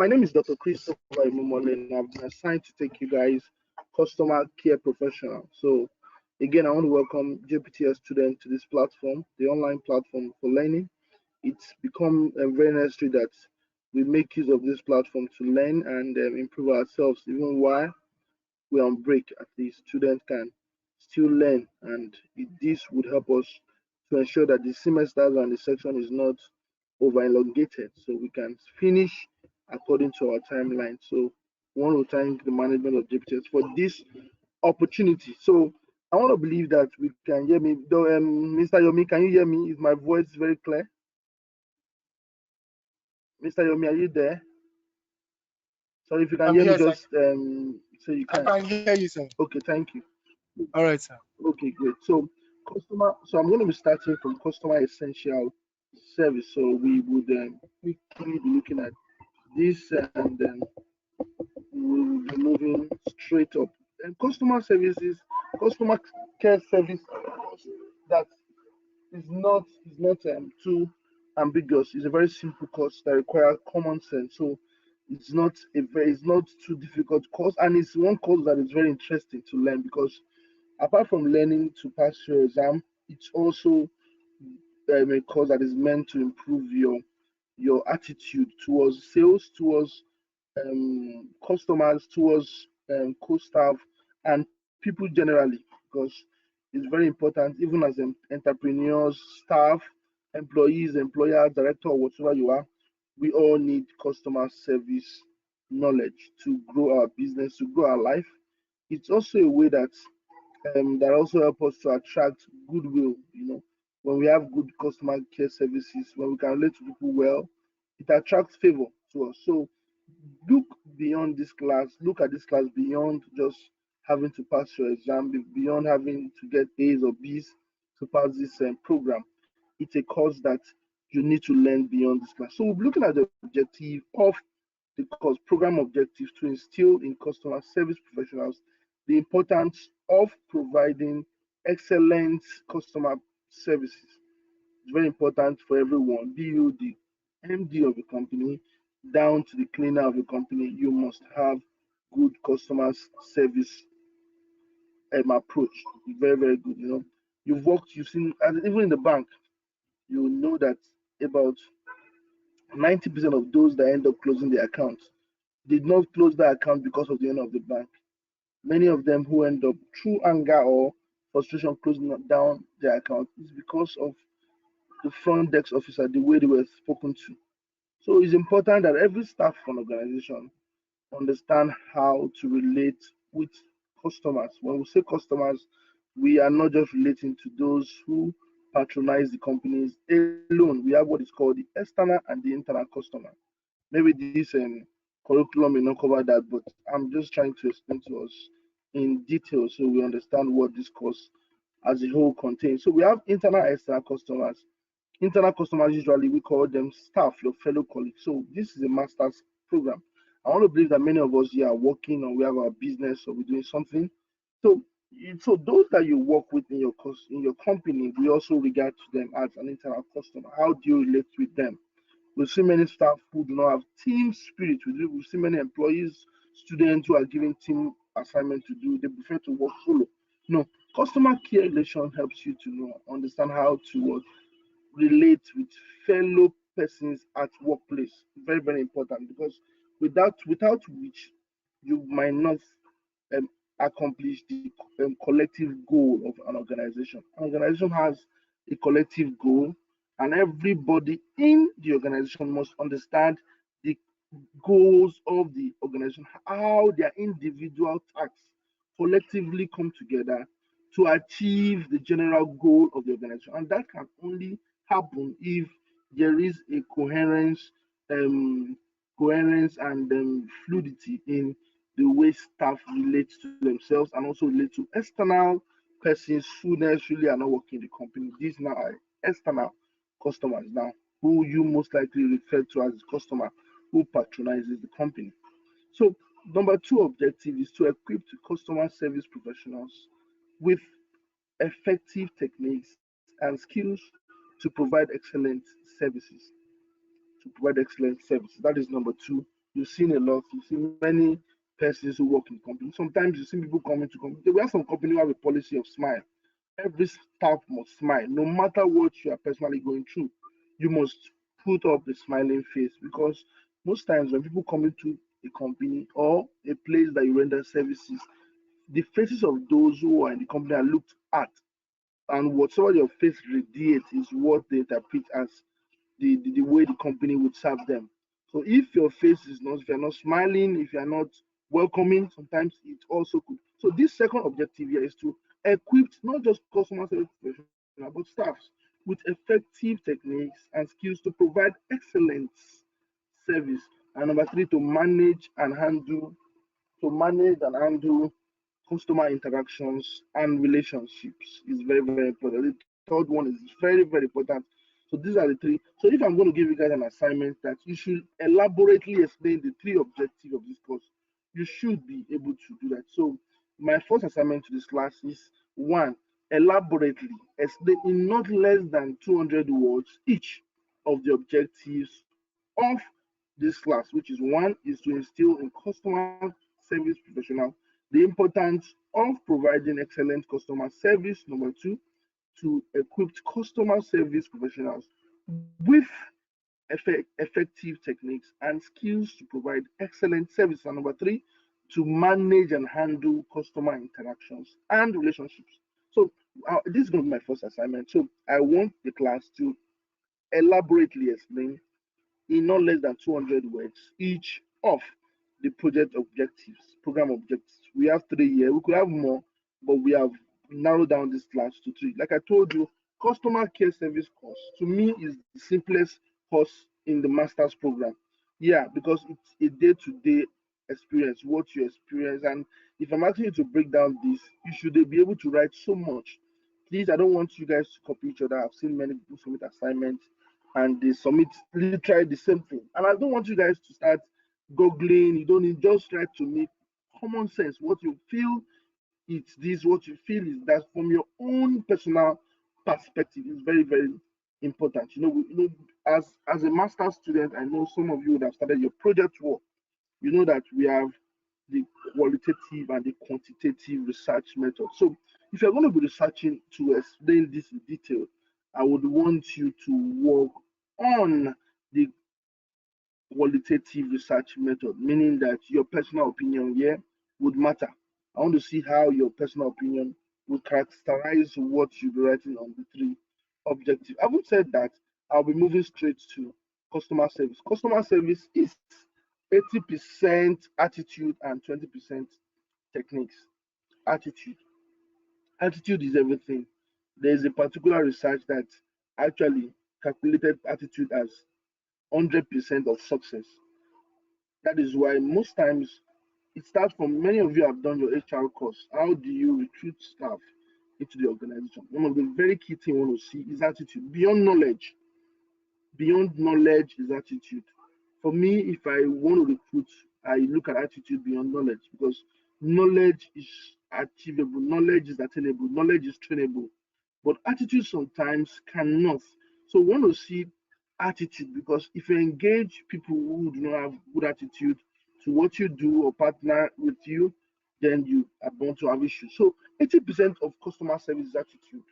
My name is Dr. Christopher Imomole, and I've been assigned to take you guys customer care professional. So, again, I want to welcome JPTS students to this platform, the online platform for learning. It's become very necessary that we make use of this platform to learn and improve ourselves, even while we're on break. At least students can still learn, and this would help us to ensure that the semesters and the section is not over elongated, so we can finish according to our timeline. So we want to thank the management of JPTS for this opportunity. So I want to believe that we can hear me. Though, Mr. Yomi, can you hear me? Is my voice very clear? Mr. Yomi, are you there? Sorry, if you can I'm hear me, here, sir. just so you I can. can hear you, sir. Okay, thank you. All right, sir. Okay, great. So I'm going to be starting from customer essential service. So we would quickly be looking at this, and we'll be moving straight up. And customer services, customer care service, that is not too ambiguous. It's a very simple course that requires common sense. So it's not too difficult course, and it's one course that is very interesting to learn because apart from learning to pass your exam, it's also a course that is meant to improve your attitude towards sales, towards customers, towards co-staff, and people generally, because it's very important, even as entrepreneurs, staff, employees, employers, director, or whatever you are, we all need customer service knowledge to grow our business, to grow our life. It's also a way that also help us to attract goodwill. When we have good customer care services, when we can relate to people well, it attracts favor to us. So look beyond this class, look at this class beyond just having to pass your exam, beyond having to get A's or B's to pass this program. It's a course that you need to learn beyond this class. So we're looking at the objective of the course, program objectives to instill in customer service professionals the importance of providing excellent customer services. It's very important for everyone, be you the MD of a company down to the cleaner of a company. You must have good customer service approach. Very, very good. You've seen, and even in the bank, you know that about 90% of those that end up closing the account did not close the account because of the owner of the bank. Many of them who end up through anger or frustration closing down their account is because of the front desk officer, the way they were spoken to. So it's important that every staff of an organization understand how to relate with customers. When we say customers, we are not just relating to those who patronize the companies alone. We have what is called the external and the internal customer. Maybe this curriculum may not cover that, but I'm just trying to explain to us in detail so we understand what this course as a whole contains. So we have internal and external customers. Internal customers, usually we call them staff, your fellow colleagues. So this is a master's program. I want to believe that many of us here are working or we have our business or we're doing something. So so those that you work with in your company, we also regard to them as an internal customer. How do you relate with them? We see many staff who do not have team spirit. We see many employees, students who are given team assignment to do. They prefer to work solo. No, customer care relation helps you to understand how to relate with fellow persons at workplace. Very, very important because without which you might not um, accomplish the collective goal of an organization. An organization has a collective goal, and everybody in the organization must understand the goals of the organization, how their individual tasks collectively come together to achieve the general goal of the organization. And that can only happen if there is a um, coherence and fluidity in the way staff relate to themselves and also relate to external persons who necessarily are not working in the company. These now are external customers now, who you most likely refer to as the customer who patronizes the company. So number two objective is to equip the customer service professionals with effective techniques and skills to provide excellent services. To provide excellent services. That is number two You've seen a lot. You've seen many persons who work in companies. Sometimes you see people coming to company. We have some company who have a policy of smile. Every staff must smile, no matter what you are personally going through. You must put up a smiling face because most times when people come into a company or a place that you render services, the faces of those who are in the company are looked at, and whatever your face radiates is what they interpret as the way the company would serve them. So if your face is not, if you're not smiling, if you're not welcoming, sometimes it also could. So this second objective here is to equip not just customer service professionals but staffs with effective techniques and skills to provide excellent service. And number three, to manage and handle customer interactions and relationships is very, very important. The third one is very, very important. So these are the three. So if I'm going to give you guys an assignment that you should elaborately explain the three objectives of this course, you should be able to do that. So my first assignment to this class is one, elaborately explain in not less than 200 words each of the objectives of this class, which is one is to instill in customer service professional the importance of providing excellent customer service. Number two, to equip customer service professionals with effective techniques and skills to provide excellent service. And number three, to manage and handle customer interactions and relationships. So this is going to be my first assignment. So I want the class to elaborately explain in not less than 200 words each of the project objectives, program objectives. We have three here. We could have more, but we have narrowed down this class to three. Like I told you, customer care service course to me is the simplest course in the master's program. Yeah, because it's a day-to-day experience, what you experience. And if I'm asking you to break down this, you should be able to write so much. Please, I don't want you guys to copy each other. I've seen many people submit assignments and they submit literally the same thing. And I don't want you guys to start googling. You don't need, just try to make common sense. What you feel it's this, what you feel is that from your own personal perspective is very, very important. As a master's student, I know some of you would have started your project work. You know that we have the qualitative and the quantitative research method. So if you're going to be researching to explain this in detail, I would want you to work on the qualitative research method, meaning that your personal opinion here would matter. I want to see how your personal opinion will characterize what you'll be writing on the three objectives. Having said that, I'll be moving straight to customer service. Customer service is 80% attitude and 20% techniques. Attitude. Attitude is everything. There is a particular research that actually calculated attitude as 100% of success. That is why most times it starts from many of you have done your HR course. How do you recruit staff into the organization? One of the very key things we want to see is attitude. Beyond knowledge is attitude. For me, if I want to recruit, I look at attitude beyond knowledge because knowledge is achievable, knowledge is attainable, knowledge is trainable, but attitude sometimes cannot. So we want to see attitude because if you engage people who do not have good attitude to what you do or partner with you, then you are bound to have issues. So 80% of customer service is attitude.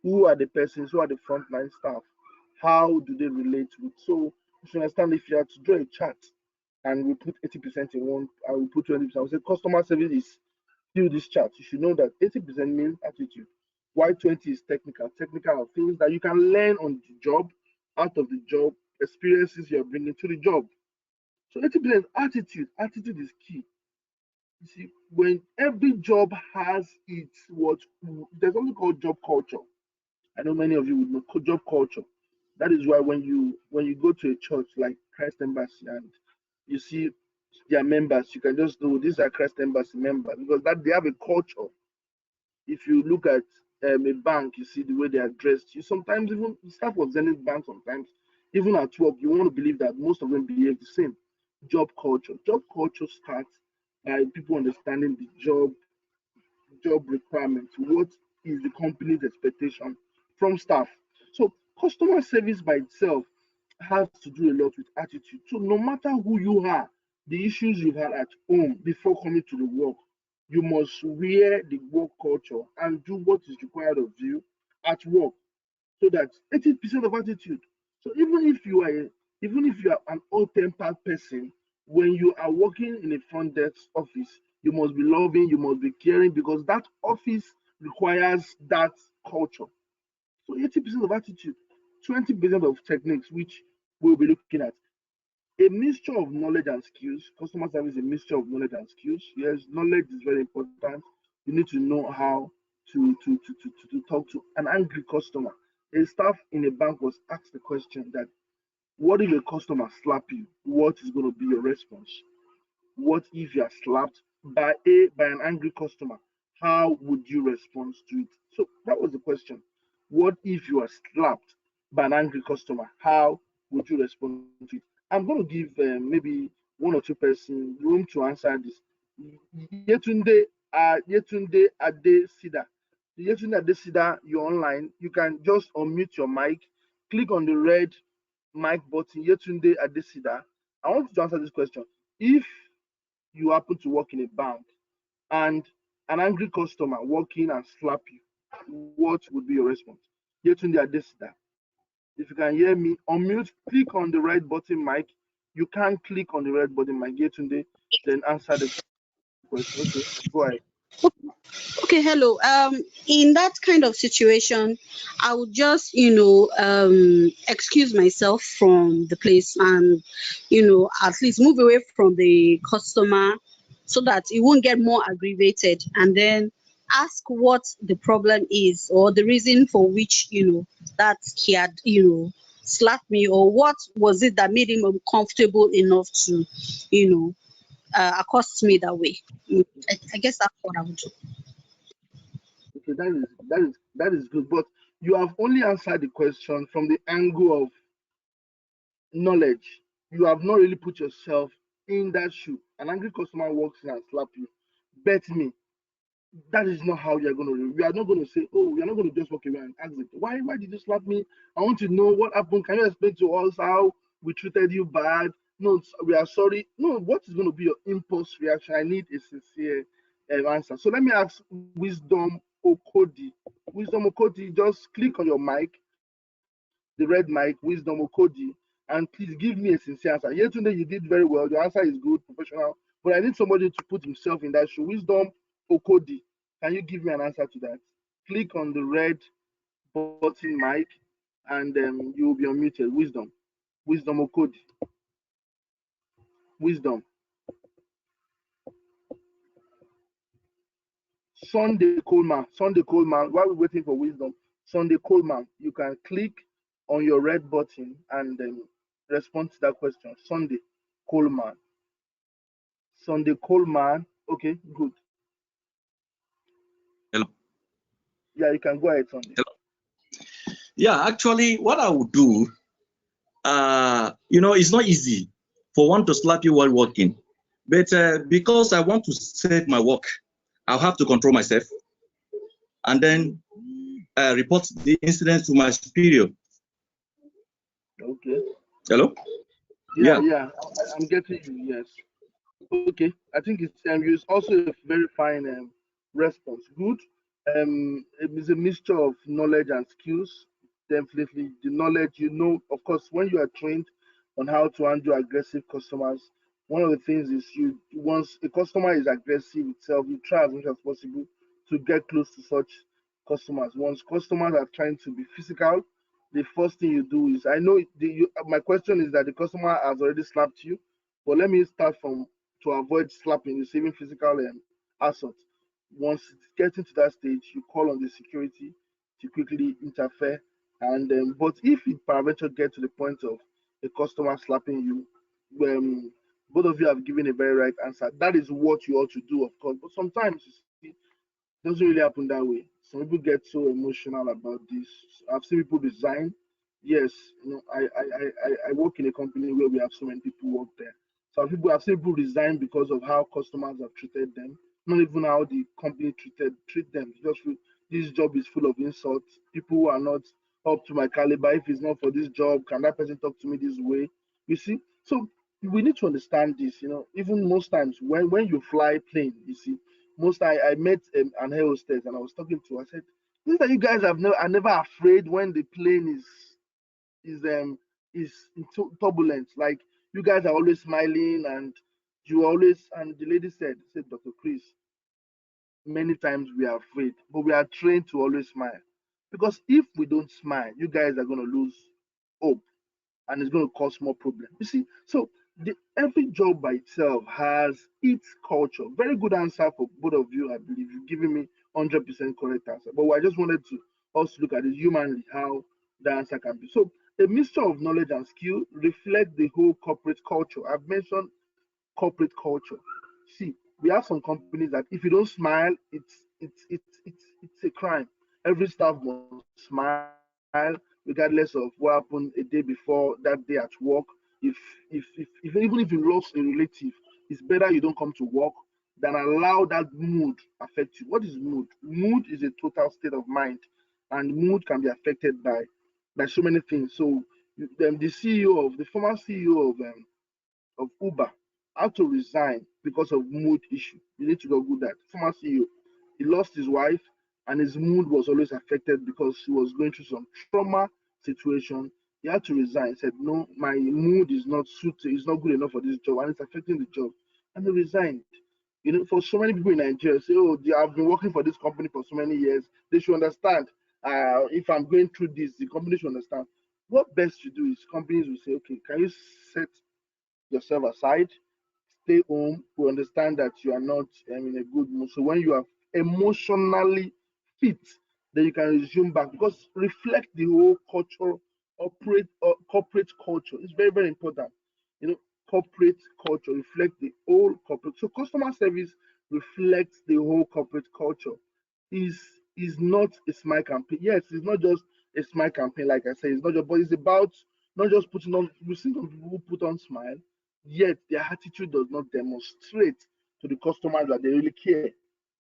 Who are the persons, who are the frontline staff, how do they relate with. So you should understand if you have to draw a chart and we put 80% in one, I will put 20%. I will say customer service is fill this chart. You should know that 80% means attitude. Why 20 is technical. Technical are things that you can learn on the job, out of the job, experiences you're bringing to the job. So 80% attitude. Attitude is key. You see, when every job has its what there's something called job culture. I know many of you would know job culture. That is why when you go to a church like Christ Embassy and you see their members, you can just know these are Christ Embassy members because that they have a culture. If you look at a bank, you see the way they are dressed. You sometimes even the staff of Zenith Bank sometimes even at work you want to believe that most of them behave the same. Job culture. Job culture starts by people understanding the job requirements. What is the company's expectation from staff? So customer service by itself has to do a lot with attitude. So no matter who you are, the issues you've had at home before coming to the work. You must wear the work culture and do what is required of you at work. So that 80% of attitude. So even if you are an old-tempered person, when you are working in a front desk office, you must be loving, you must be caring, because that office requires that culture. So 80% of attitude, 20% of techniques, which we'll be looking at. A mixture of knowledge and skills. Customer service is a mixture of knowledge and skills. Yes, knowledge is very important. You need to know how to talk to an angry customer. A staff in a bank was asked the question that, what if a customer slap you? What is going to be your response? What if you are slapped by an angry customer? How would you respond to it? So that was the question. What if you are slapped by an angry customer? How would you respond to it? I'm going to give maybe one or two person room to answer this. Yetunde Ade Sida. Yetunde Ade Sida, you're online. You can just unmute your mic, click on the red mic button. Yetunde Ade Sida. I want you to answer this question. If you happen to work in a bank and an angry customer walk in and slap you, what would be your response? Yetunde Adesida. If you can hear me, unmute, click on the right button mic. You can click on the right button mic, Yetunde, then answer the question. Okay, go ahead. Okay, hello. In that kind of situation, I would just, excuse myself from the place and, at least move away from the customer so that it won't get more aggravated, and then ask what the problem is or the reason for which, that he had, slapped me, or what was it that made him uncomfortable enough to, you know, accost me that way. I guess that's what I would do. Okay, that is good. But you have only answered the question from the angle of knowledge. You have not really put yourself in that shoe. An angry customer walks in and slap you. Bet me, that is not how you're going to do. We are not going to say, oh, we are not going to just walk away and ask it, why did you slap me? I want to know what happened. Can you explain to us how we treated you bad? No, we are sorry. No, what is going to be your impulse reaction? I need a sincere answer. So let me ask Wisdom Okodi. Wisdom Okodi, just click on your mic, the red mic, Wisdom Okodi, and please give me a sincere answer. Yesterday you did very well. Your answer is good, professional, but I need somebody to put himself in that shoe. Wisdom Okodi, can you give me an answer to that? Click on the red button mic and you will be unmuted. Wisdom Okodi, Wisdom. Sunday Coleman, while we're waiting for Wisdom, Sunday Coleman, you can click on your red button and respond to that question. Coleman, Sunday Coleman. Okay, good. Hello. Yeah, you can go ahead, Sunday. Hello. Yeah, actually, what I would do, it's not easy for one to slap you while working, but because I want to save my work, I'll have to control myself and then report the incident to my superior. Okay. Hello? Yeah, Yeah. yeah, I'm getting you. Yes. Okay, I think it's also a very fine response. Good. It's a mixture of knowledge and skills. Definitely, the knowledge, of course, when you are trained on how to handle aggressive customers, one of the things is once a customer is aggressive itself, you try as much as possible to get close to such customers. Once customers are trying to be physical, the first thing you do is, I know my question is that the customer has already slapped you, but let me start from to avoid slapping, receiving physical assault. Once it's getting to that stage, you call on the security to quickly interfere. And but if it peradventure get to the point of a customer slapping you, both of you have given a very right answer. That is what you ought to do, of course. But sometimes you see, it doesn't really happen that way. Some people get so emotional about this. I've seen people resign. Yes, I work in a company where we have so many people work there. Some people I've seen people resign because of how customers have treated them, not even how the company treat them. This job is full of insults. People who are not up to my caliber. If it's not for this job, can that person talk to me this way? You see, so we need to understand this. Even most times when you fly plane, you see, I met an air hostess and I was talking to her. I said, "This that you guys are never afraid when the plane is in turbulence. Like you guys are always smiling and you always." And the lady said, "Dr. Chris, many times we are afraid, but we are trained to always smile. Because if we don't smile, you guys are gonna lose hope and it's going to cause more problem." You see, so every job by itself has its culture. Very good answer for both of you. I believe you've given me 100% correct answer. But I just wanted to also look at it humanly how the answer can be. So a mixture of knowledge and skill reflect the whole corporate culture. I've mentioned corporate culture. See, we have some companies that if you don't smile, it's a crime. Every staff must smile, regardless of what happened a day before that day at work. If even if you lost a relative, it's better you don't come to work than allow that mood affect you. What is mood? Mood is a total state of mind, and mood can be affected by so many things. So, the former CEO of Uber had to resign because of mood issue. You need to Google that. Former CEO, he lost his wife, and his mood was always affected because he was going through some trauma situation. He had to resign. He said, "No, my mood is not suited. It's not good enough for this job, and it's affecting the job." And he resigned. For so many people in Nigeria say, "Oh, I've been working for this company for so many years. They should understand. If I'm going through this, the company should understand." What best to do is companies will say, "Okay, can you set yourself aside, stay home. We understand that you are not in a good mood. So when you are emotionally fit, then you can resume back because reflect the whole culture, corporate culture. It's very, very important. You know, corporate culture reflect the whole corporate. So customer service reflects the whole corporate culture. Is is not a smile campaign. Yes, it's not just a smile campaign, like I said. It's not just, but it's about not just putting on. We've seen some people who put on smile, yet their attitude does not demonstrate to the customers that they really care.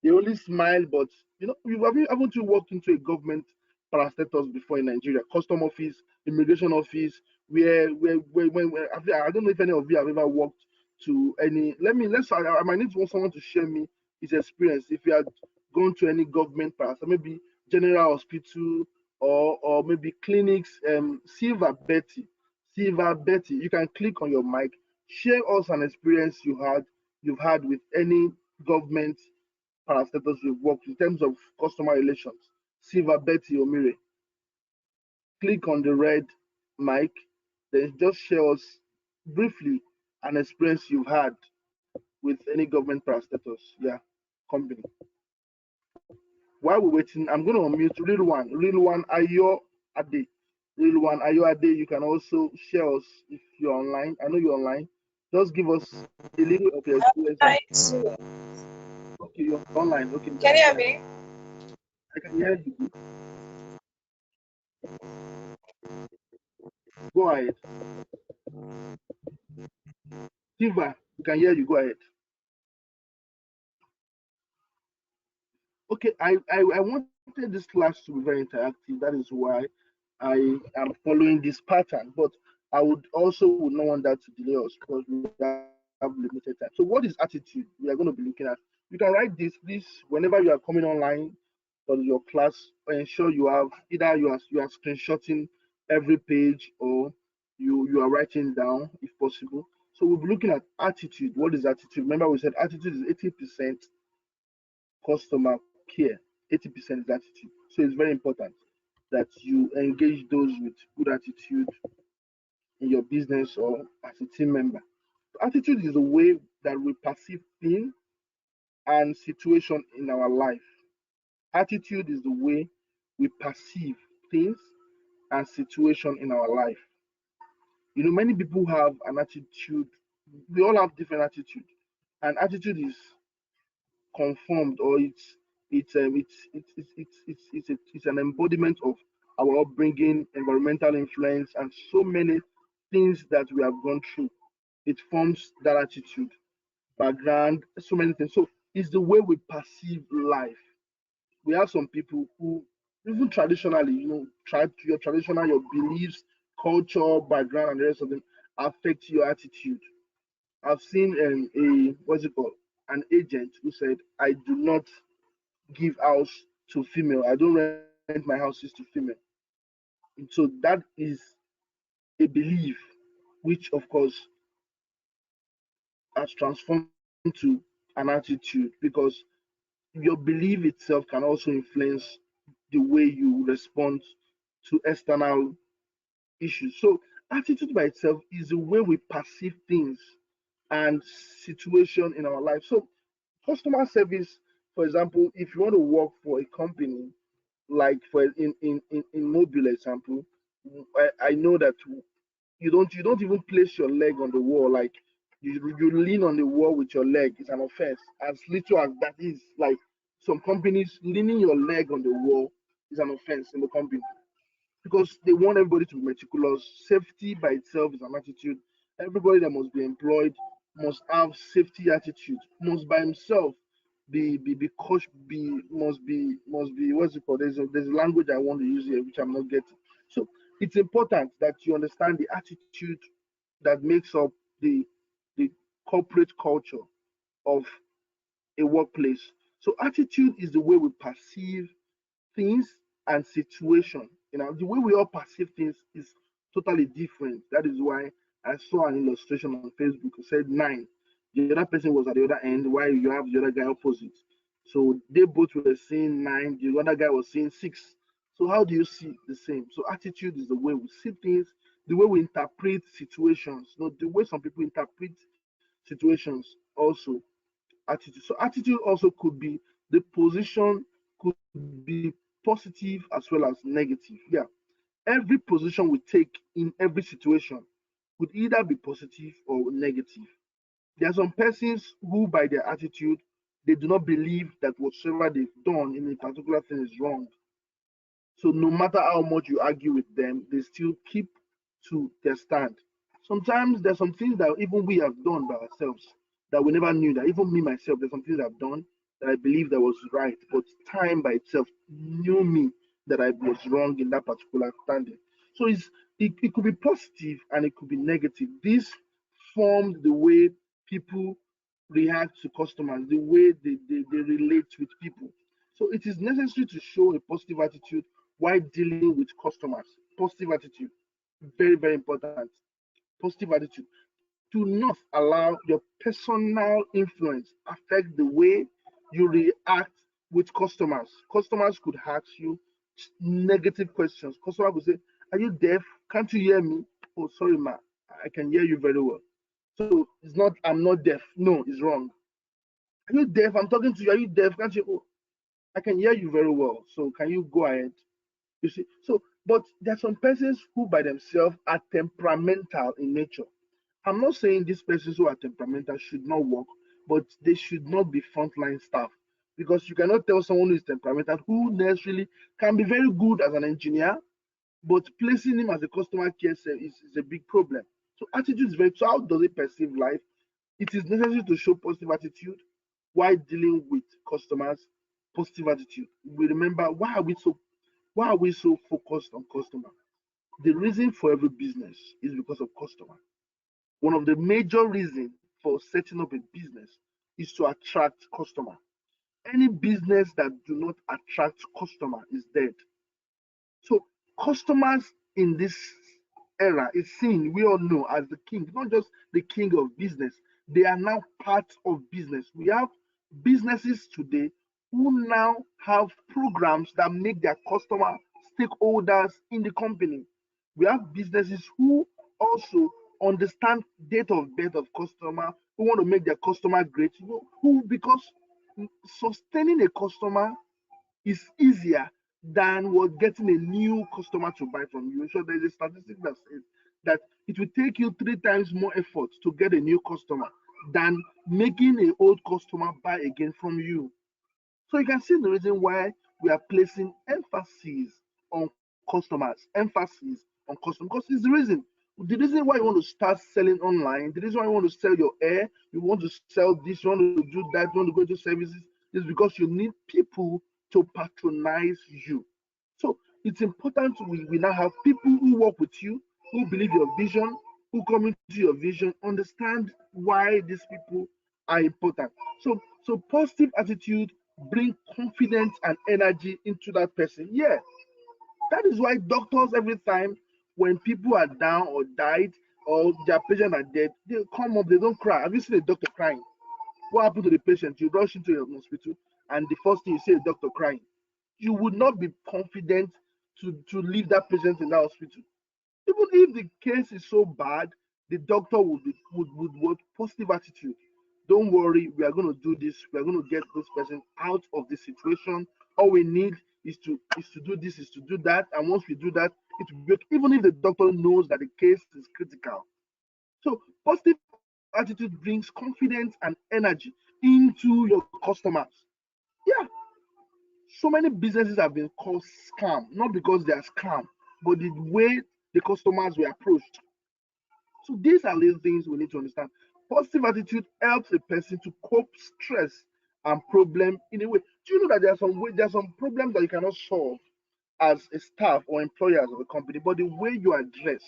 They only smile, but haven't you walked into a government parastatus before in Nigeria, custom office, immigration office, I don't know if any of you have ever walked to any. I might need someone to share me his experience if you had gone to any government parastatus, maybe general hospital or maybe clinics. Silver Betty, you can click on your mic. Share us an experience you've had with any government parastatals you've worked in terms of customer relations. Silver Betty Omire. Click on the red mic, then just share us briefly an experience you've had with any government parastatus, company. While we're waiting, I'm going to unmute Real one, Ayo Ade. Real one, Ayo Ade. You can also share us if you're online. I know you're online. Just give us a little of your experience. Trying to. Okay, you're online. Okay, you Can can you hear share. me? I can hear you. Go ahead. Siva, you can hear you. Go ahead. Okay, I wanted this class to be very interactive. That is why I am following this pattern. But I would not want that to delay us because we have limited time. So, what is attitude? We are going to be looking at. You can write this, please, whenever you are coming online for your class. Ensure you have either you are screenshotting every page or you are writing down if possible. So we'll be looking at attitude. What is attitude? Remember, we said attitude is 80% customer care, 80% is attitude. So it's very important that you engage those with good attitude in your business or as a team member. Attitude is the way that we perceive things and situation in our life. Attitude is the way we perceive things and situation in our life. Many people have an attitude. We all have different attitude, and attitude is conformed or it's an embodiment of our upbringing, environmental influence, and so many things that we have gone through. It forms that attitude, background, so many things. So it's the way we perceive life. We have some people who, even traditionally, your traditional, your beliefs, culture, background, and the rest of them affect your attitude. I've seen a what's it called, an agent who said, I do not give house to female. I don't rent my houses to female. So that is a belief, which of course has transformed into an attitude, because your belief itself can also influence the way you respond to external issues. So attitude by itself is the way we perceive things and situation in our life. So customer service, for example, if you want to work for a company, like for in mobile example, I know that you don't even place your leg on the wall, like you lean on the wall with your leg is an offense, as little as that is. Like some companies, leaning your leg on the wall is an offense in the company, because they want everybody to be meticulous. Safety by itself is an attitude. Everybody that must be employed must have safety attitude, must by himself be cautious, must be what's it called? There's a language I want to use here which I'm not getting. So it's important that you understand the attitude that makes up the the corporate culture of a workplace. So attitude is the way we perceive things and situation. The way we all perceive things is totally different. That is why I saw an illustration on Facebook. It said nine. The other person was at the other end, while you have the other guy opposite. So they both were seeing nine. The other guy was seeing six. So how do you see the same? So attitude is the way we see things, the way we interpret situations. The way some people interpret situations also attitude. So attitude also could be the position, could be positive as well as negative. Yeah. Every position we take in every situation could either be positive or negative. There are some persons who, by their attitude, they do not believe that whatsoever they've done in a particular thing is wrong. So no matter how much you argue with them, they still keep to their stand. Sometimes there's some things that even we have done by ourselves that we never knew, that even me myself, there's some things I've done that I believe that was right, but time by itself knew me that I was wrong in that particular standing. So it could be positive and it could be negative. This formed the way people react to customers, the way they relate with people. So it is necessary to show a positive attitude while dealing with customers. Positive attitude, very, very important. Positive attitude. Do not allow your personal influence affect the way you react with customers. Customers could ask you negative questions. Customer could say, are you deaf? Can't you hear me? Oh, sorry, ma. I can hear you very well. So it's not, I'm not deaf. No, it's wrong. Are you deaf? I'm talking to you. Are you deaf? Can't you? Oh, I can hear you very well. So can you go ahead? You see, so but there are some persons who by themselves are temperamental in nature. I'm not saying these persons who are temperamental should not work, but they should not be frontline staff, because you cannot tell someone who is temperamental who necessarily can be very good as an engineer, but placing him as a customer care is a big problem. So attitude is very. So how does it perceive life? It is necessary to show positive attitude while dealing with customers. Positive attitude. We remember, why are we so focused on customer? The reason for every business is because of customer. One of the major reasons for setting up a business is to attract customer. Any business that do not attract customer is dead. So customers in this era is seen, we all know, as the king, not just the king of business. They are now part of business. We have businesses today who now have programs that make their customer stakeholders in the company. We have businesses who also understand date of birth of customer, who want to make their customer great, who because sustaining a customer is easier than what getting a new customer to buy from you. So there's a statistic that says that it will take you 3 times more effort to get a new customer than making an old customer buy again from you. So you can see the reason why we are placing emphasis on customers, because it's the reason. The reason why you want to start selling online, the reason why you want to sell your air, you want to sell this, you want to do that, you want to go into services, is because you need people to patronize you. So it's important we now have people who work with you, who believe your vision, who come into your vision, understand why these people are important. So positive attitude bring confidence and energy into that person. Yeah, that is why doctors every time when people are down or died or their patient are dead, they come up, they don't cry. Have you seen a doctor crying? What happened to the patient? You rush into your hospital and the first thing you see a doctor crying. You would not be confident to leave that patient in that hospital. Even if the case is so bad, the doctor would want positive attitude. Don't worry, we are going to do this. We are going to get this person out of this situation. All we need is to do this, is to do that, and once we do that, it will be okay. Even if the doctor knows that the case is critical. So positive attitude brings confidence and energy into your customers. Yeah, so many businesses have been called scam, not because they are scam, but the way the customers were approached. So these are little things we need to understand. Positive attitude helps a person to cope stress and problem in a way. Do you know that there are some problems that you cannot solve as a staff or employers of a company, but the way you address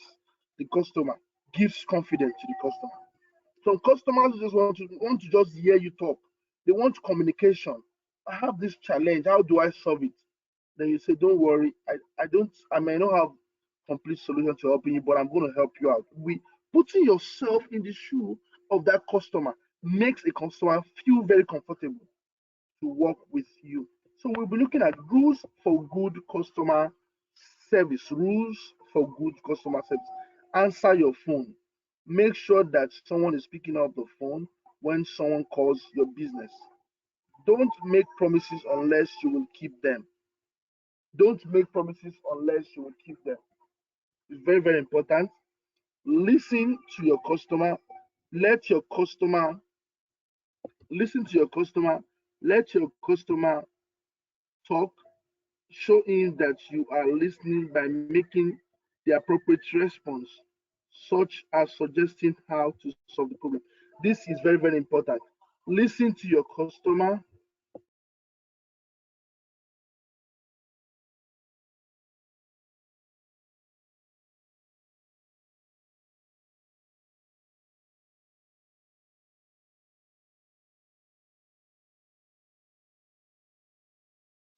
the customer gives confidence to the customer. Some customers just want to just hear you talk. They want communication. I have this challenge. How do I solve it? Then you say, don't worry. I may not have complete solution to helping you, but I'm going to help you out. We putting yourself in the shoe of that customer makes a customer feel very comfortable to work with you. So we'll be looking at rules for good customer service. Rules for good customer service. Answer your phone. Make sure that someone is picking up the phone when someone calls your business. Don't make promises unless you will keep them. Don't make promises unless you will keep them. It's very, very important. Listen to your customer. Let your customer listen to your customer. Let your customer talk. Show him that you are listening by making the appropriate response, such as suggesting how to solve the problem. This is very, very important. Listen to your customer.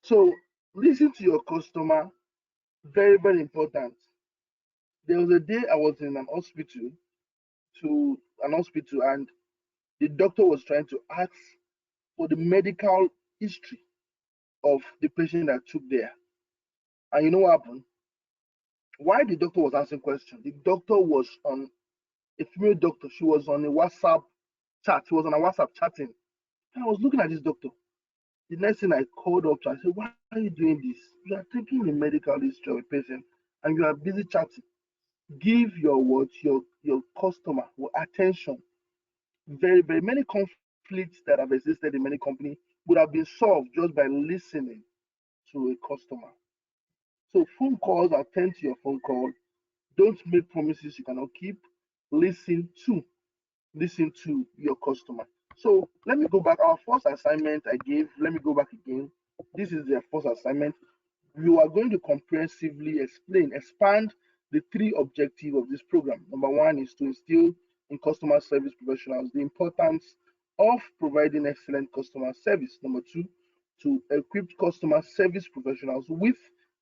So, listen to your customer. Very, very important. There was a day I was in an hospital, and the doctor was trying to ask for the medical history of the patient that took there. And you know what happened? While the doctor was answering questions, the doctor was on a female doctor. She was on a WhatsApp chat. She was on a WhatsApp chatting. And I was looking at this doctor. The next thing I called up to, I said, "Why are you doing this? You are taking the medical history of a patient and you are busy chatting. Give your words, your customer attention." Very, very many conflicts that have existed in many companies would have been solved just by listening to a customer. So phone calls, attend to your phone call. Don't make promises you cannot keep. Listen to listen to your customer. So let me go back. Our first assignment I gave, let me go back again. This is their first assignment. You are going to comprehensively expand the three objectives of this program. Number one is to instill in customer service professionals the importance of providing excellent customer service. Number two, to equip customer service professionals with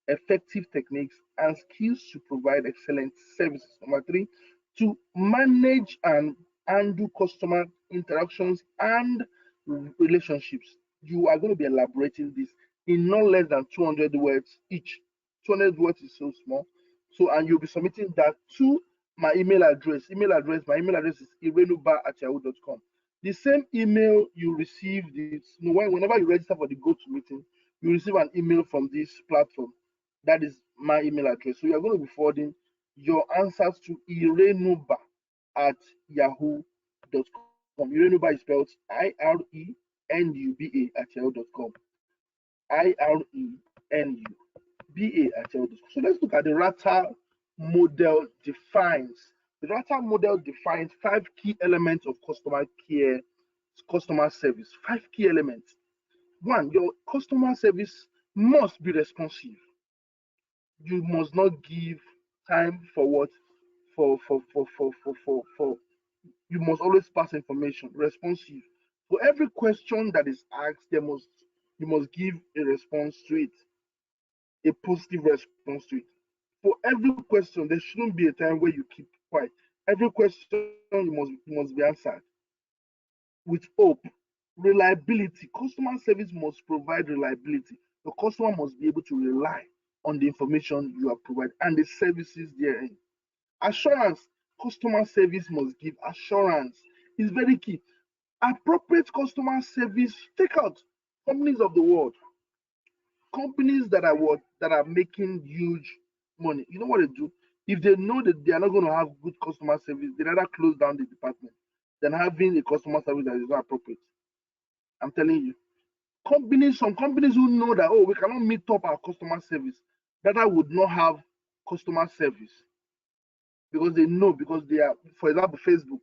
effective techniques and skills to provide excellent services. Number three, to manage and handle customer interactions and relationships. You are going to be elaborating this in not less than 200 words each. 200 words is so small. So, and you'll be submitting that to my email address. My email address is irenuba@yahoo.com. The same email you received is, whenever you register for the go to meeting, you receive an email from this platform. That is my email address. So you are going to be forwarding your answers to irenuba@yahoo.com. Irenuba is spelled IRENUBA@yahoo.com. IRENUBA@yahoo.com. So let's look at the Rata model defines. The Rata model defines five key elements of customer care, customer service. Five key elements. One, your customer service must be responsive. You must not give time for what? for you must always pass information, responsive. For every question that is asked, you must give a response to it, a positive response to it. For every question, there shouldn't be a time where you keep quiet. Every question you must be answered with hope. Reliability. Customer service must provide reliability. The customer must be able to rely on the information you have provided and the services therein. Assurance. Customer service must give assurance. It's very key. Appropriate customer service. Take out companies of the world, companies that are what that are making huge money. You know what they do? If they know that they are not going to have good customer service, they rather close down the department than having a customer service that is not appropriate. I'm telling you. Some companies who know that, oh, we cannot meet up our customer service, rather would not have customer service because they know, because they are, for example, Facebook.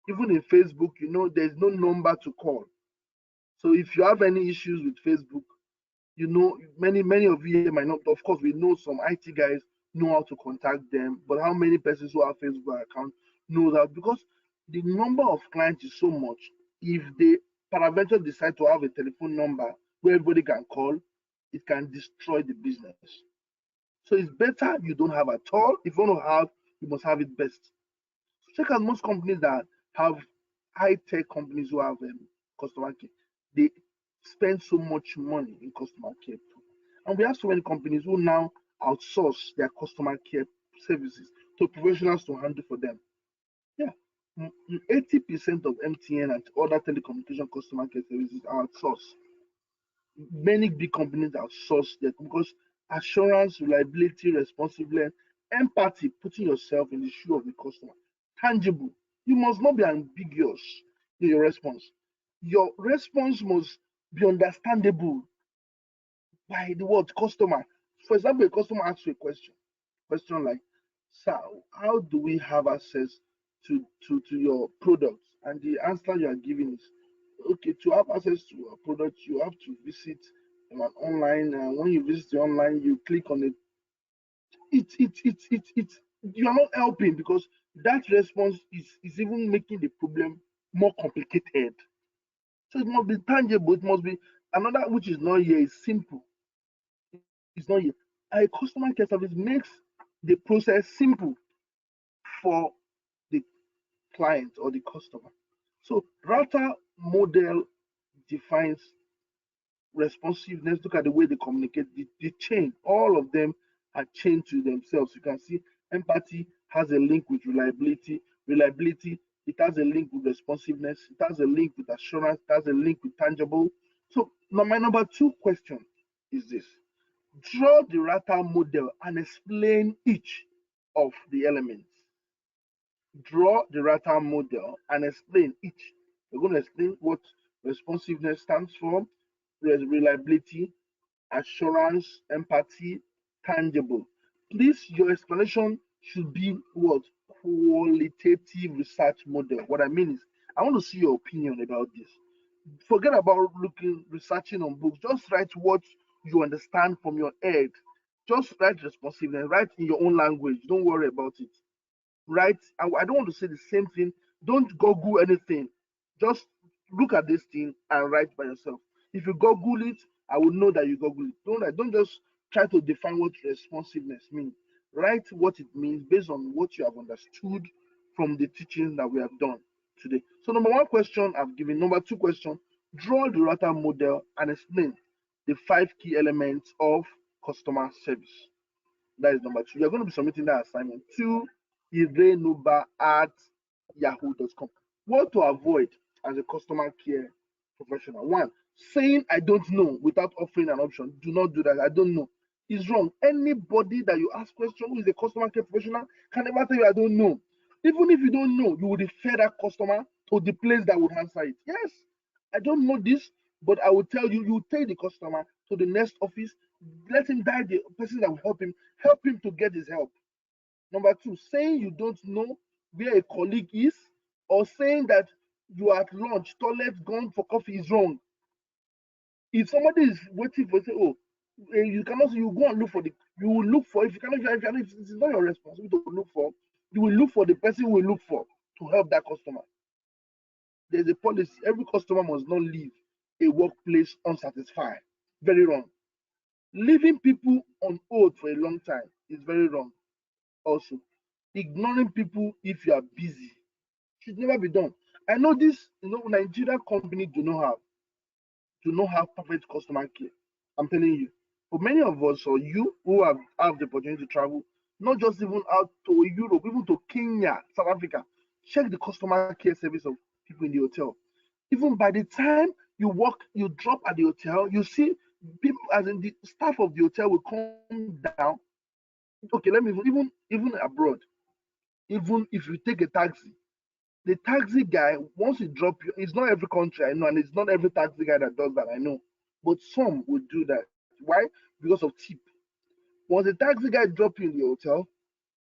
Even in Facebook, there's no number to call. So if you have any issues with Facebook, many of you might not. Of course, we know some IT guys know how to contact them, but how many persons who have Facebook account know that? Because the number of clients is so much. If they peradventure decide to have a telephone number where everybody can call, it can destroy the business. So it's better you don't have at all. If you want to have, you must have it best. Check out most companies that have high tech companies who have customer care. They spend so much money in customer care. And we have so many companies who now outsource their customer care services to professionals to handle for them. Yeah. 80% of MTN and other telecommunication customer care services are outsourced. Many big companies outsource that because assurance, reliability, responsiveness, empathy, putting yourself in the shoe of the customer, tangible. You must not be ambiguous in your response. Your response must be understandable by the word customer. For example, a customer asks you a question like, "Sir, how do we have access to your products?" And the answer you are giving is, "Okay, to have access to your product, you have to visit an online. When you visit the online, you click on it. You are not helping because that response is even making the problem more complicated. So it must be tangible. It must be another which is not here is simple. It's not here. A customer care service makes the process simple for the client or the customer. So Rata model defines responsiveness. Look at the way they communicate, the chain, all of them are chained to themselves. You can see empathy has a link with reliability. Reliability, it has a link with responsiveness. It has a link with assurance. It has a link with tangible. So now my number two question is this. Draw the Rata model and explain each of the elements. Draw the Rata model and explain each. We're going to explain what responsiveness stands for, reliability, assurance, empathy, tangible. Please, your explanation should be what? Qualitative research model. What I mean is, I want to see your opinion about this. Forget about researching on books. Just write what you understand from your head. Just write responsiveness. Write in your own language. Don't worry about it. Right? I don't want to say the same thing. Don't Google anything. Just look at this thing and write by yourself. If you Google it, I will know that you Google it. Don't just try to define what responsiveness means. Write what it means based on what you have understood from the teachings that we have done today. So number one question I've given. Number two question, draw the Rata model and explain the five key elements of customer service. That is number two. You're going to be submitting that assignment to irenuba at yahoo.com. What to avoid as a customer care professional? One, saying I don't know without offering an option. Do not do that. I don't know. It's wrong. Anybody that you ask question who is a customer care professional can never tell you I don't know. Even if you don't know, you will refer that customer to the place that would answer it. Yes, I don't know this, but I will tell you, you take the customer to the next office, let him guide the person that will help him to get his help. Number two, saying you don't know where a colleague is, or saying that you are at lunch, toilet, gone for coffee is wrong. If somebody is waiting for, say, oh, you cannot, you go and look for the, you will look for, if you cannot, it's not your responsibility to look for. You will look for the person we look for to help that customer. There's a policy. Every customer must not leave a workplace unsatisfied. Very wrong. Leaving people on hold for a long time is very wrong. Also, ignoring people if you are busy should never be done. I know this, Nigerian company do not have perfect customer care. I'm telling you. For many of us or you who have the opportunity to travel, not just even out to Europe, even to Kenya, South Africa, check the customer care service of people in the hotel. Even by the time you drop at the hotel, you see people, as in the staff of the hotel will come down. Okay, let me even abroad, even if you take a taxi, the taxi guy, once he drop you, it's not every country I know, and it's not every taxi guy that does that I know, but some would do that. Why? Because of tip. Once the taxi guy drop you in the hotel,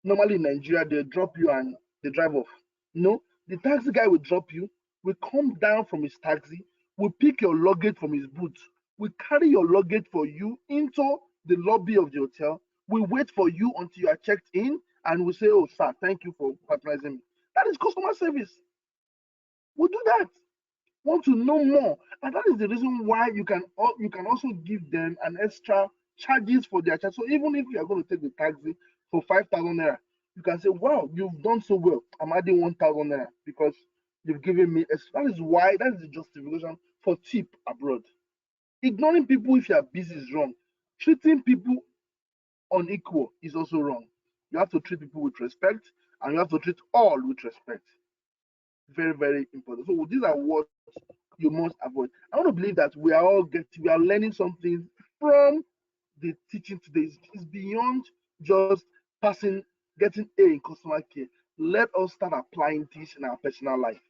normally in Nigeria they drop you and they drive off. No, the taxi guy will drop you, will come down from his taxi, will pick your luggage from his boot, will carry your luggage for you into the lobby of the hotel, will wait for you until you are checked in, and will say, "Oh, sir, thank you for patronizing me." That is customer service. We do that. Want to know more, and that is the reason why you can also give them an extra charges for their charge. So even if you are going to take the taxi for 5,000 naira, you can say, "Wow, you've done so well. I'm adding 1,000 naira because you've given me." That is why, that is the justification for tip abroad. Ignoring people if you are busy is wrong. Treating people unequal is also wrong. You have to treat people with respect, and you have to treat all with respect. Very, very important. So these are what you must avoid. I want to believe that we are learning something from the teaching today. It's beyond just passing, getting A in customer care. Let us start applying this in our personal life.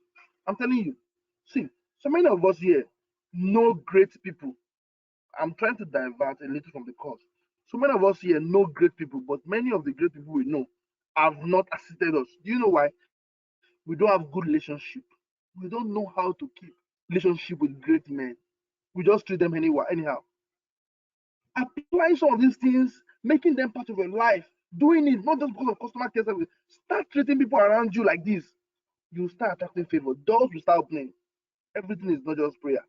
I'm telling you. See, so many of us here know great people. I'm trying to divert a little from the course. So many of us here know great people, but many of the great people we know have not assisted us. Do you know why? We don't have good relationship. We don't know how to keep relationship with great men. We just treat them anyhow. Applying some of these things, making them part of your life, doing it not just because of customer care service. Start treating people around you like this. You start attracting favor. Doors will start opening. Everything is not just prayer.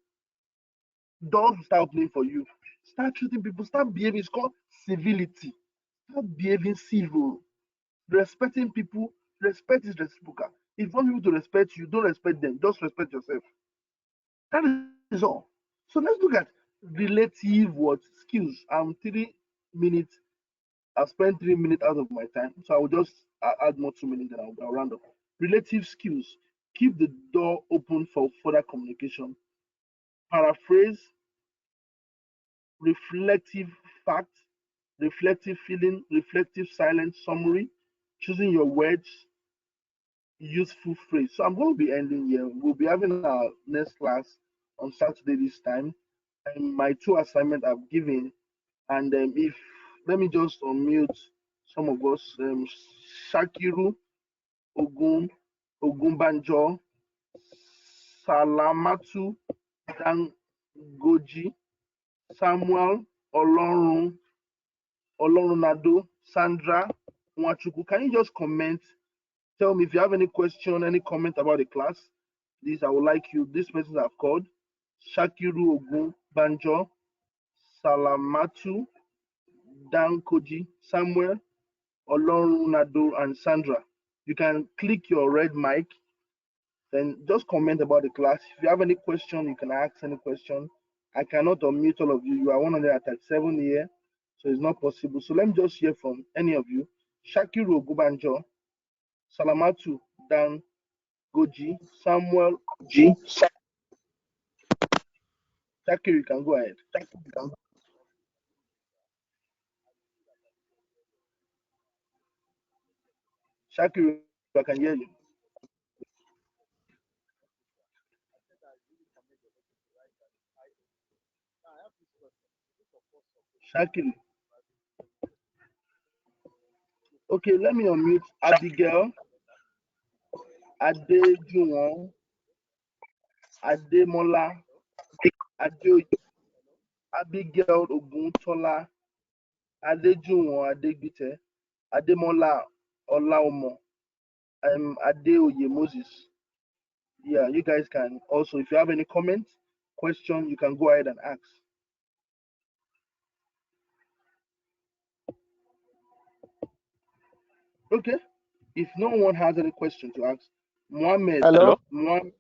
Doors will start opening for you. Start treating people. Start behaving. It's called civility. Start behaving civil. Respecting people. Respect is reciprocal. If you want people to respect you, don't respect them. Just respect yourself. That is all. So let's look at relative what skills. 3 minutes. I've spent 3 minutes out of my time, so I will just add more 2 minutes, and I'll round up. Relative skills. Keep the door open for further communication. Paraphrase, reflective fact, reflective feeling, reflective silence, summary, choosing your words, useful phrase. So I'm going to be ending here. We'll be having our next class on Saturday this time. And my two assignments I've given. And if let me just unmute some of us. Shakiru Ogun Ogunbanjo, Salamatu Dangoji, Samuel Olorun Olorunado, Sandra Nwachukwu. Can you just comment? Tell me if you have any question, any comment about the class. Please, I would like you. These persons I've called: Shakiru Ogun Banjo, Salamatu Dankoji, Samuel Olorunado, and Sandra. You can click your red mic, then just comment about the class. If you have any question, you can ask any question. I cannot unmute all of you. You are 137 here, so it's not possible. So let me just hear from any of you. Shakiru Ogubanjo, Salamatu Dan Goji, Samuel G. Shakiru, you can go ahead. Shakiru, I can hear you. Shakiru. Okay, let me unmute Abigail, Adejuwon, Ademola, Ade, Abigail Oguntola, Adejuwon Adegbite, Ademola Olaomo, Adeoye Moses. Yeah, you guys can also, if you have any comment, question, you can go ahead and ask. Okay. If no one has any question to ask, Mohammed, Hello? Mohammed,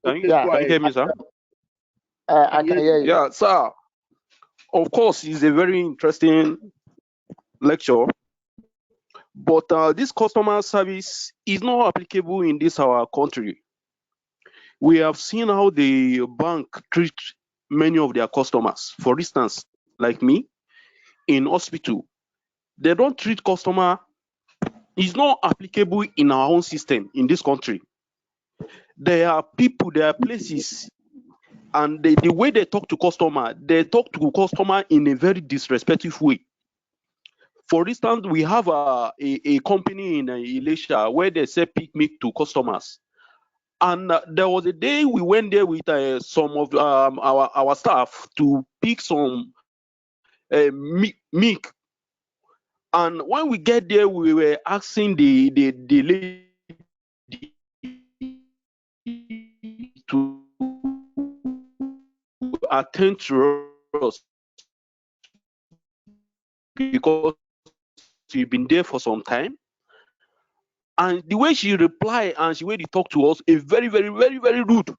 Can you, okay, Yeah, go can you ahead. hear me, sir? I I can can hear hear you. you. Yeah, sir. Of course, it's a very interesting lecture, but this customer service is not applicable in this our country. We have seen how the bank treat many of their customers. For instance, like me in hospital, they don't treat customer. It's not applicable in our own system in this country. There are people, there are places, and the way they talk to customer in a very disrespectful way. For instance, we have a company in Elisha where they sell pig meat to customers. And there was a day we went there with some of our staff to pick some milk. And when we get there, we were asking the lady to attend to us because we've been there for some time. And the way she replied and the way they talked to us is very, very, very, very rude.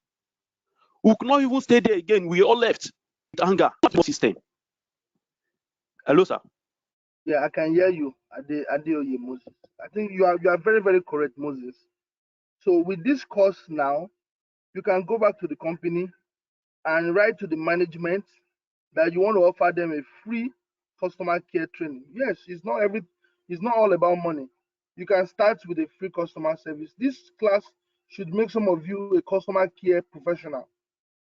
We could not even stay there again. We all left with anger. System. Hello, sir. Yeah, I can hear you, Adeoye Moses. I think you are very, very correct, Moses. So with this course now, you can go back to the company and write to the management that you want to offer them a free customer care training. Yes, it's not all about money. You can start with a free customer service. This class should make some of you a customer care professional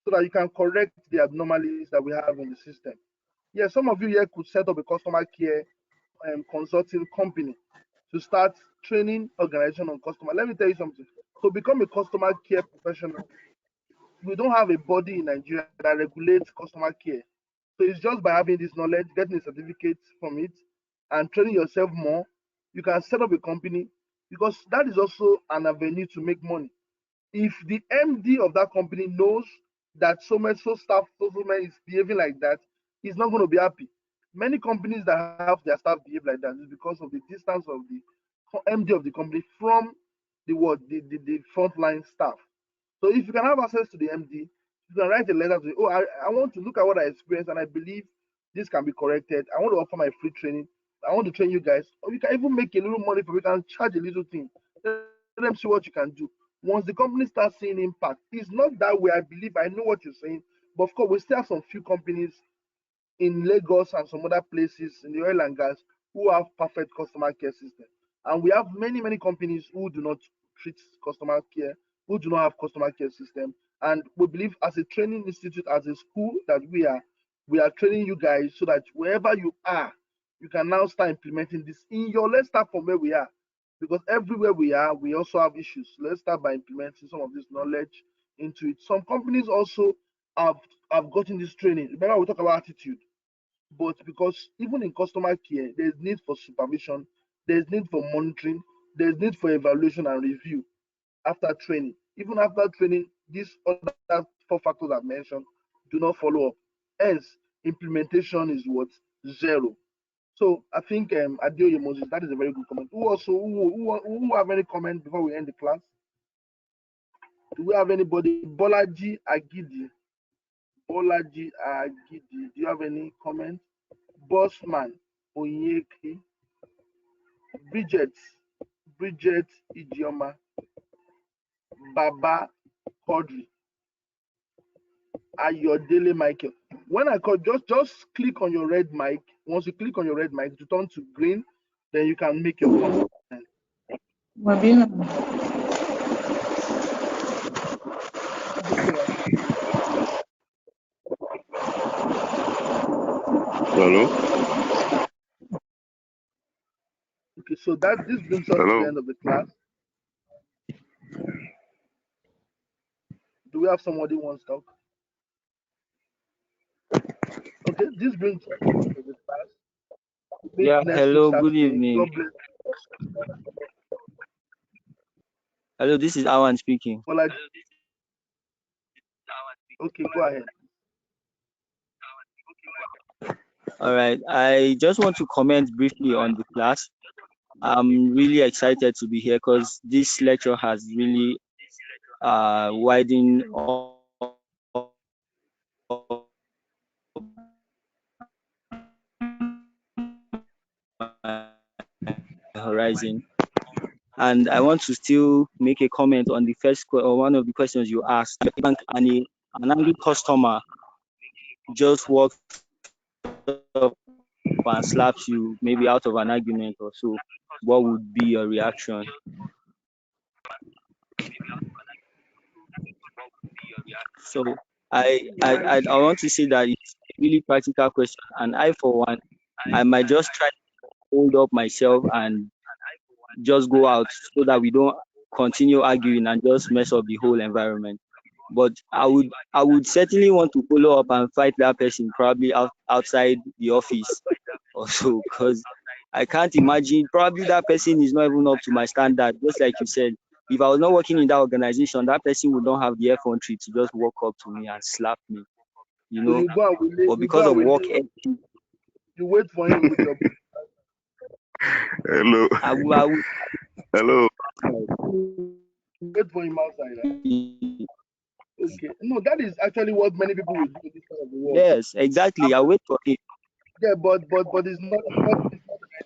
so that you can correct the abnormalities that we have in the system. Yes, some of you here could set up a customer care consulting company to start training organization on customer. Let me tell you something. To become a customer care professional, we don't have a body in Nigeria that regulates customer care. So it's just by having this knowledge, getting a certificate from it, and training yourself more, you can set up a company because that is also an avenue to make money. If the MD of that company knows that so much so staff so much is behaving like that, he's not going to be happy. Many companies that have their staff behave like that is because of the distance of the MD of the company from the frontline staff. So if you can have access to the MD, you can write a letter to, oh, I want to look at what I experienced and I believe this can be corrected. I want to offer my free training. I want to train you guys. Or you can even make a little money for it and charge a little thing. Let them see what you can do. Once the company starts seeing impact, it's not that way. I believe I know what you're saying, but of course, we still have some few companies in Lagos and some other places in the oil and gas who have perfect customer care system. And we have many, many companies who do not treat customer care, who do not have customer care system. And we believe as a training institute, as a school that we are training you guys so that wherever you are, you can now start implementing this in your, let's start from where we are. Because everywhere we are, we also have issues. Let's start by implementing some of this knowledge into it. Some companies also have have gotten this training. Remember, we talk about attitude, but because even in customer care, there's need for supervision, there's need for monitoring, there's need for evaluation and review after training. Even after training, these other four factors I've mentioned do not follow up. Hence, implementation is what? Zero. So I think Adeoye Moses, that is a very good comment. Who have any comment before we end the class? Do we have anybody? Bolaji Agidi, do you have any comment? Bossman Onyeke, Bridget, Bridget Idioma, Baba Quadri, Ayodele Michael. When I call, just click on your red mic. Once you click on your red mic to turn to green, then you can make your comment. Hello? Okay, so that this brings us to the Hello? end of the class. Do we have somebody who wants to talk? Okay, this brings us to the end of the class. Meet Yeah, next week hello, good Saturday. evening. God bless. Hello, this is Awan speaking. But like, okay, go ahead. All right. I just want to comment briefly on the class. I'm really excited to be here because this lecture has really widened horizon. And I want to still make a comment on the or one of the questions you asked. An angry customer just walks up and slaps you, maybe out of an argument or so. What would be your reaction? So I want to say that it's a really practical question, and I for one, I might just try to hold up myself and just go out so that we don't continue arguing and just mess up the whole environment. But I would certainly want to follow up and fight that person probably outside the office or so, because I can't imagine, probably that person is not even up to my standard. Just like you said, if I was not working in that organization, that person would not have the effrontery to just walk up to me and slap me, you So know. But you go because and of will work ethic, you wait for him with your Hello. I would Hello. wait for him outside, right? Okay. No, that is actually what many people will do in this part of the world. yes, exactly. I wait for it. Yeah, but it's not the right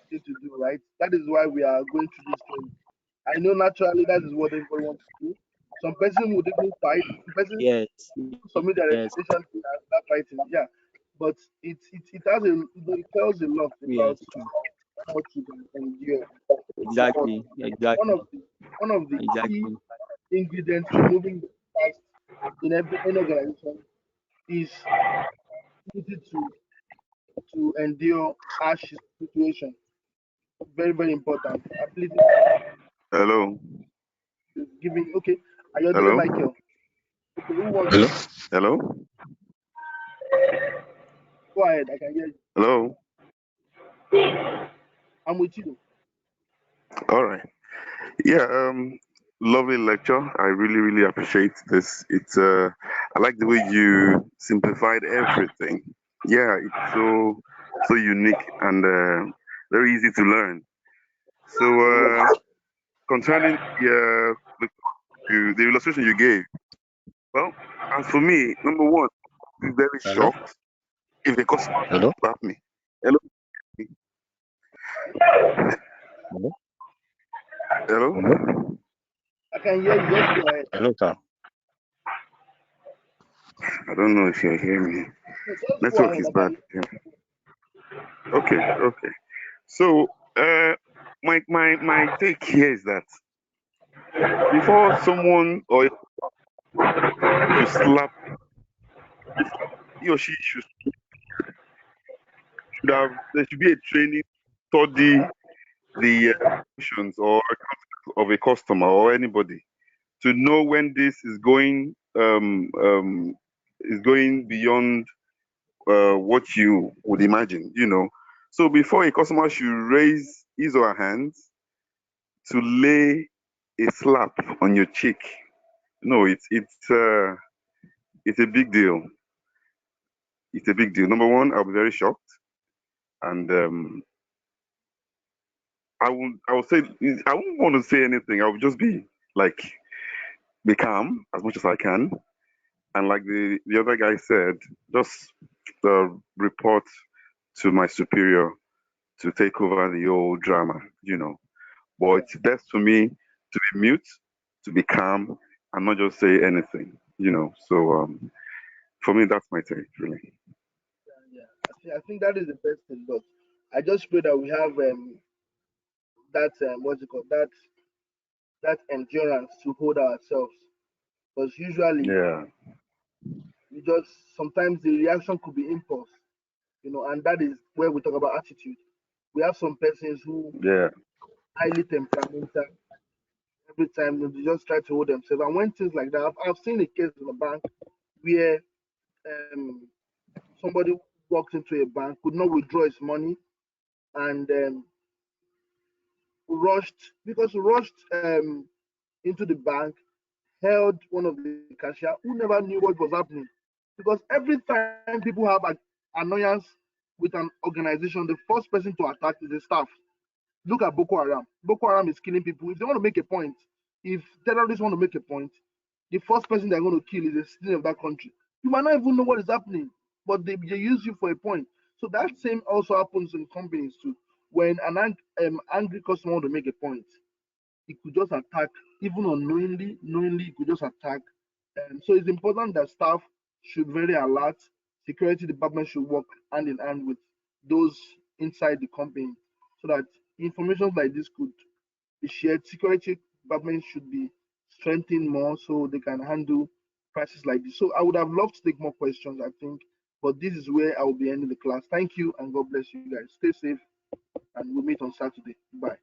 thing to do, right? That is why we are going through this thing. I know naturally that is what everybody wants to do. Some person would even fight. Some person Yes, submit their yes, resignation and start fighting. Yeah, but it has a it tells a lot about yes, how much you can endure. But exactly, one exactly, of the one of the key exactly. ingredients to moving fast in every any organization is ability to endure harsh situation. Very, very important. Ability Hello. to giving. Okay, Ayodele Hello. Michael. Okay, who wants Hello. to Hello. go ahead? I can hear you. Hello. I'm with you. All right. Yeah. Lovely lecture. I really, really appreciate this. It's I like the way you simplified everything. Yeah. It's so unique and very easy to learn. So concerning the illustration you gave, well, as for me, number one, be very Hello? shocked if a customer Hello? slap me. Hello. Hello? Hello? Hello. I can hear you. Just go ahead. Hello, sir. I don't know if you hear me. No, just go Network ahead. is I can bad. hear Yeah. Okay. Okay. So, my take here is that before someone or to slap, he or she should have there should be a training study the emotions or of a customer or anybody to know when this is going beyond what you would imagine, you know. So before a customer should raise his or her hands to lay a slap on your cheek, no, it's a big deal. It's a big deal. Number one, I'll be very shocked, and I will say I won't want to say anything. I will just like be calm as much as I can, and like the other guy said, just report to my superior to take over the whole drama, you know. But you. it's best for me to be mute, to be calm, and not just say anything, you know. So for me, that's my take, really. Yeah. I think that is the best thing. But I just pray that we have that what's it called that endurance to hold ourselves. Because usually Yeah, we just sometimes the reaction could be impulse, and that is where we talk about attitude. We have some persons who yeah, highly temperamental. Every time they just try to hold themselves. And when things like that, I've seen a case in a bank where um, somebody walked into a bank, could not withdraw his money, and rushed because he rushed into the bank, held one of the cashier who never knew what was happening. Because every time people have an annoyance with an organization, the first person to attack is the staff. Look at Boko Haram. Boko Haram is killing people. If they want to make a point, if terrorists want to make a point, the first person they're going to kill is the citizen of that country. You might not even know what is happening, but they use you for a point. So that same also happens in companies too. When an angry customer want to make a point, he could just attack, even unknowingly, knowingly, he could just attack. So it's important that staff should very alert. Security department should work hand in hand with those inside the company so that information like this could be shared. Security department should be strengthened more so they can handle crises like this. So I would have loved to take more questions, I think, but this is where I will be ending the class. Thank you and God bless you guys. Stay safe and we'll meet on Saturday. Bye.